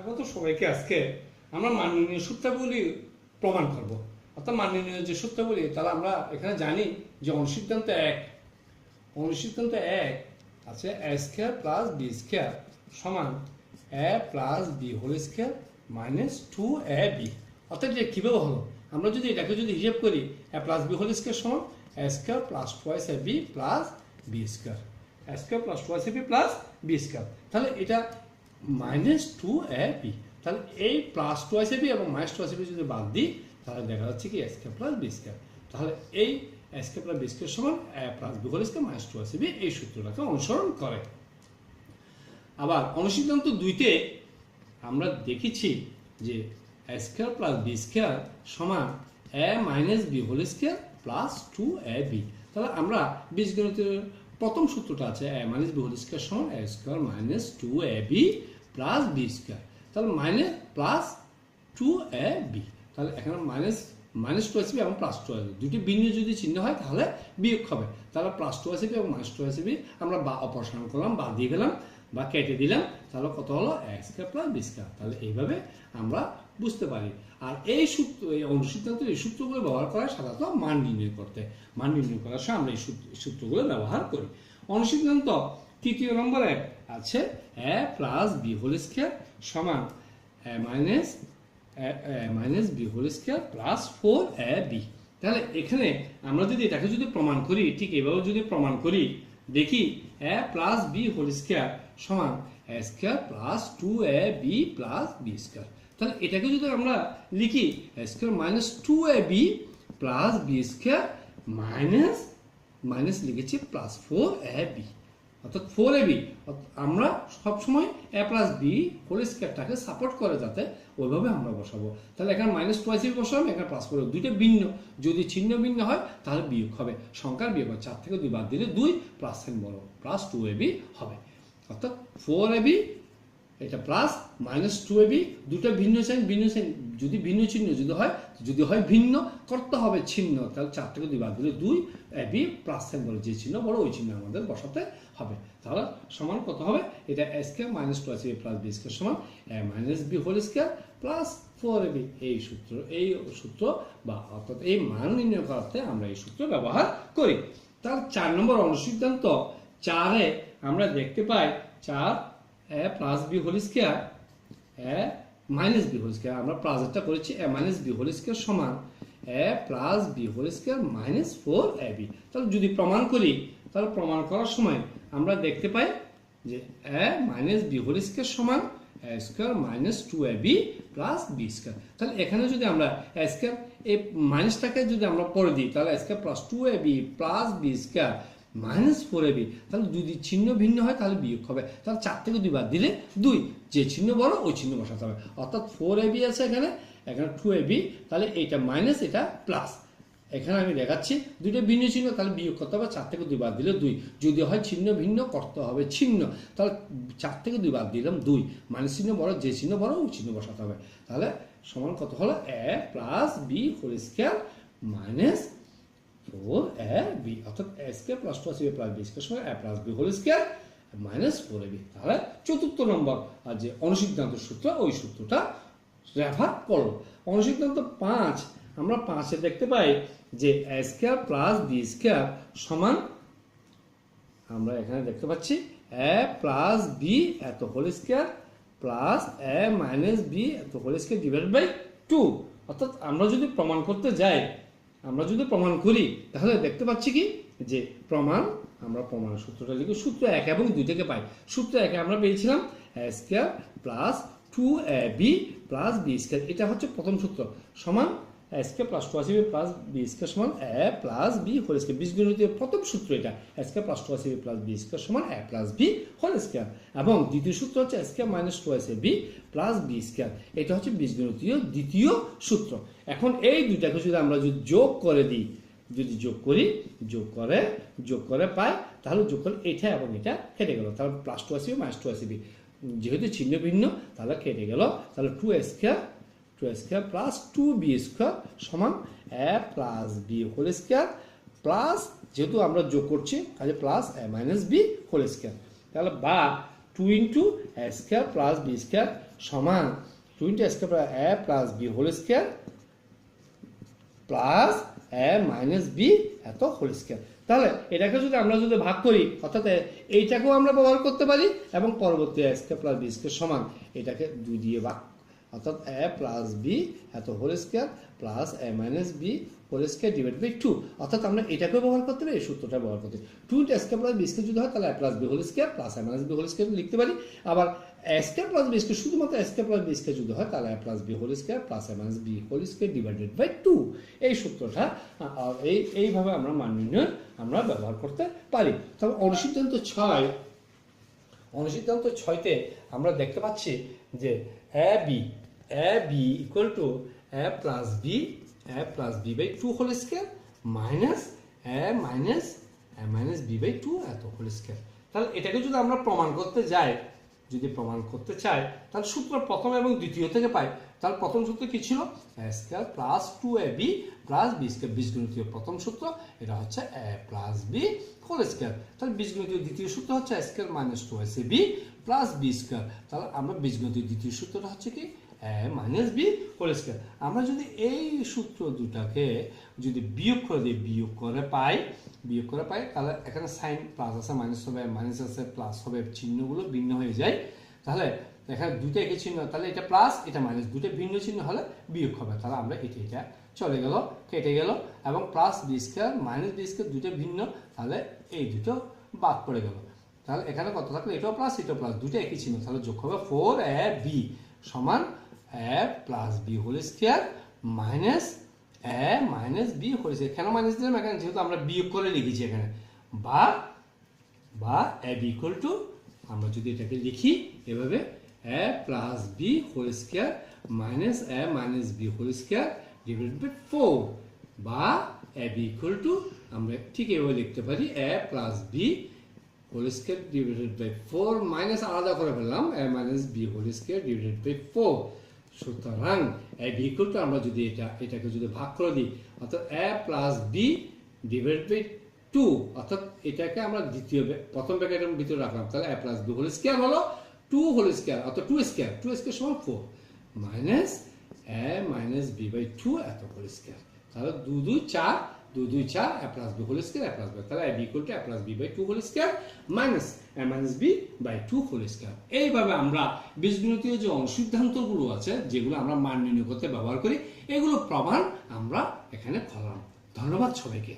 স্বাগত সবাইকে। আজকে আমরা মান নির্ণয় সূত্রাবলী প্রমাণ করব। অর্থাৎ মান নির্ণয়ের যে সূত্রাবলী, তাহলে আমরা এখানে জানি যে অনুসিদ্ধান্ত এক আছে a square plus B square সমান a plus B whole square minus 2ab। অর্থাৎ এটা কীভাবে হলো, আমরা যদি এটাকে হিসাব করি a plus B whole square সমান a square plus 2ab plus B square, a square plus 2ab plus B square. তাহলে এটা মাইনাস 2ab, তাহলে এই প্লাস 2ab এবং মাইনাস 2ab যদি বাদ দিই তাহলে দেখা যাচ্ছে কি a square plus B square. তাহলে এই a square plus B square সমান a plus B whole square minus 2ab এই সূত্রটাকে অনুসরণ করে। আবার অনুসিদ্ধান্ত 2তে আমরা দেখেছি যে a square plus B square সমান a minus B whole square plus 2ab। তাহলে আমরা বীজগণিতের প্রথম সূত্রটা আছে a minus B whole square সমান a square minus 2ab plus B square. তাহলে মাইনাস প্লাস 2ab, তাহলে এখানে মাইনাস 2ab এবং প্লাস 2ab দুটি ভিন্ন যদি চিহ্ন হয় তাহলে বিয়োগ হবে। তাহলে প্লাস 2ab এবং মাইনাস 2ab আমরা অপসারণ করলাম, বাদ দিয়ে গেলাম বা কেটে দিলাম, তাহলে কত হলো a square plus B square. তাহলে এইভাবে আমরা বুঝতে পারি। আর এই সূত্র, এই অনুসিদ্ধান্তের এই সূত্রগুলো ব্যবহার করা সাধারণত মান নির্ণয় করার সময় আমরা এই সূত্রগুলো ব্যবহার করি। অনুসিদ্ধান্ত 3 নম্বরে আছে a plus B whole square সমান a minus B whole square plus 4ab। তাহলে এখানে আমরা যদি এটাকে প্রমাণ করি, ঠিক এভাবে যদি প্রমাণ করি, দেখি a plus B whole square সমান a square plus 2ab plus B square. তাহলে এটাকে যদি আমরা লিখি a square minus 2ab plus B square minus লিখেছি প্লাস 4ab, অর্থাৎ 4ab আমরা সবসময় a প্লাস বি হোল স্কয়ারটাকে সাপোর্ট করে যাতে ওইভাবে আমরা বসাবো। তাহলে এখানে মাইনাস 2ab বসালাম, এখানে প্লাস 4ab, দুইটা ভিন্ন, যদি চিহ্ন ভিন্ন হয় তাহলে বিয়োগ হবে, সংখ্যার বিয়োগ হয়। 4 থেকে 2 বাদ দিলে 2 প্লাস সাইন বড় প্লাস 2ab হবে। অর্থাৎ 4ab এটা প্লাস মাইনাস 2ab, দুটো ভিন্ন সাইন যদি ভিন্ন চিহ্ন যদি হয় ভিন্ন করতে হবে চিহ্ন, তাহলে 4 থেকে 2 বাদ দিলে 2ab প্লাস সাইন বড়, যে চিহ্ন বড় ওই চিহ্ন আমাদের বসাতে হবে। তাহলে সমান কত হবে, এটা a square minus 2ac plus B square সমান a minus B whole square plus 4ab। এই সূত্র বা অর্থাৎ এই মান নির্ণয় করতে আমরা এই সূত্র ব্যবহার করি। তার 4 নম্বর অনুসিদ্ধান্ত 4-এ আমরা দেখতে পাই 4 a plus B whole square a minus B whole square, আমরা প্লাসটা করেছি a minus B whole square সমান a plus B whole square minus 4ab। তাহলে যদি প্রমাণ করি, তাহলে প্রমাণ করার সময় আমরা দেখতে পাই যে a minus B whole square সমান a square minus 2ab plus B square. তাহলে এখানে যদি আমরা a স্কয়ার এই মাইনাসটাকে যদি আমরা পরে দিই, তাহলে a square plus 2ab plus B square minus 4ab, তাহলে যদি চিহ্ন ভিন্ন হয় তাহলে বিয়োগ হবে। তাহলে 4 থেকে 2 বাদ দিলে 2, যে চিহ্ন বড় ওই চিহ্ন বসাতে হবে। অর্থাৎ 4ab আছে এখানে 2ab, তাহলে এটা মাইনাস এটা প্লাস। এখানে আমি দেখাচ্ছি দুইটা ভিন্ন চিহ্ন, তাহলে বিয়োগ করতে হবে। 4 থেকে 2 বাদ দিলে 2, যদি হয় চিহ্ন ভিন্ন করতে হবে চিহ্ন, তাহলে 4 থেকে 2 বাদ দিলাম 2, মাইনাস চিহ্ন বড়, যে চিহ্ন বড় ওই চিহ্ন বসাতে হবে। তাহলে সমান কত হলো a plus B whole square minus 4ab, অর্থাৎ a square plus 2ac plus B square সমান a plus B whole square minus 4ab। তাহলে 4 নম্বর যে অনুসিদ্ধান্ত সূত্র, ওই সূত্রটা ব্যবহার করো। অনুসিদ্ধান্ত 5 আমরা 5-এ দেখতে পাই যে a square plus B square সমান, আমরা এখানে দেখতে পাচ্ছি a প্লাস বি এত whole square plus a minus B এত হোল স্কয়ার ডিভাইডেড বাই 2। অর্থাৎ আমরা যদি প্রমাণ করতে যাই, আমরা যদি প্রমাণ করি তাহলে দেখতে পাচ্ছি কি যে আমরা প্রমাণের সূত্রটা লিখি। সূত্র 1 এবং 2 থেকে পাই। সূত্র 1-এ আমরা পেয়েছিলাম a square plus 2ab plus B square, এটা হচ্ছে প্রথম সূত্র, সমান a square plus 2ac plus B square সমান a plus B whole square. বীজগণিতের প্রথম সূত্র এটা, a square plus 2ac plus B square সমান a plus B whole square. এবং দ্বিতীয় সূত্র হচ্ছে a square minus 2ac plus B square, এটা হচ্ছে বীজগণিতীয় দ্বিতীয় সূত্র। এখন এই দুইটাকে যদি আমরা যোগ করে দিই, যোগ করে পাই, তাহলে যোগ করলে এটা এবং এটা কেটে গেল, তাহলে প্লাস 2ac মাইনাস 2ac, যেহেতু চিহ্ন ভিন্ন তাহলে কেটে গেল। তাহলে 2a square plus 2b square সমান a plus B whole square plus, যেহেতু আমরা যোগ করছি তাহলে plus a minus B whole square. তাহলে বা 2 into a square plus B square সমান 2 square a plus B whole square plus A minus B এত হোল স্কয়ার। তাহলে এটাকে যদি আমরা যদি ভাগ করি, অর্থাৎ এইটাকেও আমরা ব্যবহার করতে পারি এবং পরবর্তী A square plus B square সমান এটাকে 2 দিয়ে ভাগ, অর্থাৎ এ প্লাস বি এত whole square plus A minus B whole square divide by 2, অর্থাৎ আমরা এটাকেও ব্যবহার করতে পারি, এই সূত্রটা ব্যবহার করতে পারি। 2 স্কয়ার প্লাস বি স্কয়ার যদি হয় তাহলে a plus B whole square plus A minus B whole square লিখতে পারি। আবার a square plus B square শুধুমাত্র a square plus B square যদি হয় তাহলে a plus B whole square plus A minus B whole square divided by 2, এই সূত্রটা এইভাবে আমরা মান নির্ণয় আমরা ব্যবহার করতে পারি। তবে অনুসিদ্ধান্ত 6তে আমরা দেখতে পাচ্ছি যে a b equal to a plus b by 2 whole square minus a minus b by 2 এত হোল স্কয়ার। তাহলে এটাকে যদি আমরা প্রমাণ করতে চাই তাহলে সূত্র প্রথম এবং দ্বিতীয় থেকে পাই। তাহলে প্রথম সূত্র কি ছিল? A square plus 2ab plus B square, বীজগণিতীয় প্রথম সূত্র, এটা হচ্ছে a plus B whole square. তাহলে বীজগণিতীয় দ্বিতীয় সূত্র হচ্ছে a square minus 2ac plus B square. তাহলে আমরা বীজগণিতীয় দ্বিতীয় সূত্রটা হচ্ছে কি a minus B whole square. আমরা যদি এই সূত্র দুটাকে যদি বিয়োগ করে দিই, বিয়োগ করে পাই, তাহলে এখানে সাইন প্লাস আছে মাইনাস হবে, মাইনাস আছে প্লাস হবে, চিহ্নগুলো ভিন্ন হয়ে যায়। তাহলে এখানে দুটো একই চিহ্ন, তাহলে এটা প্লাস এটা মাইনাস, দুটো ভিন্ন চিহ্ন হলে বিয়োগ হবে। তাহলে আমরা এটা চলে গেল, কেটে গেল, এবং plus B square minus B square দুটো ভিন্ন, তাহলে এই দুটো বাদ পড়ে গেল। তাহলে এখানে কত থাকলো? এটাও প্লাস দুটো একই চিহ্ন, তাহলে যোগ হবে 4ab সমান a plus B whole square minus a minus B whole square. কেন মাইনাস দিলাম? এখানে যেহেতু আমরা বিয়োগ করে লিখেছি এখানে, বা এ বি ইকুয়াল টু, আমরা যদি এটাকে লিখি এভাবে a plus B whole square minus a minus B whole square divided by 4, বা এ বি ইকুয়াল টু আমরা ঠিক এভাবে লিখতে পারি a plus B whole square divided by 4 minus আলাদা করে ফেললাম a minus B whole square divided by 4। সুতরাং এ বি ইকুয়াল টু আমরা যদি এটাকে যদি ভাগ করে দিই, অর্থাৎ এ প্লাস বি ডিভাইডেড বাই 2, অর্থাৎ এটাকে আমরা প্রথম ব্র্যাকেটের ভিতরে রাখলাম, তাহলে a plus B whole square হলো 2 হোল স্কয়ার, অর্থাৎ 2 স্কয়ার সমান 4 minus a minus b by 2 এত হোল স্কয়ার। তাহলে 2 2 4 a plus B whole square, তাহলে a b equal to a plus b by 2 whole square minus a minus b by 2 whole square. এইভাবে আমরা বীজগণিতীয় যে অনুসিদ্ধান্তগুলো আছে, যেগুলো আমরা মান নির্ণয় করতে ব্যবহার করি, এগুলো প্রমাণ আমরা এখানে করলাম। ধন্যবাদ সবাইকে।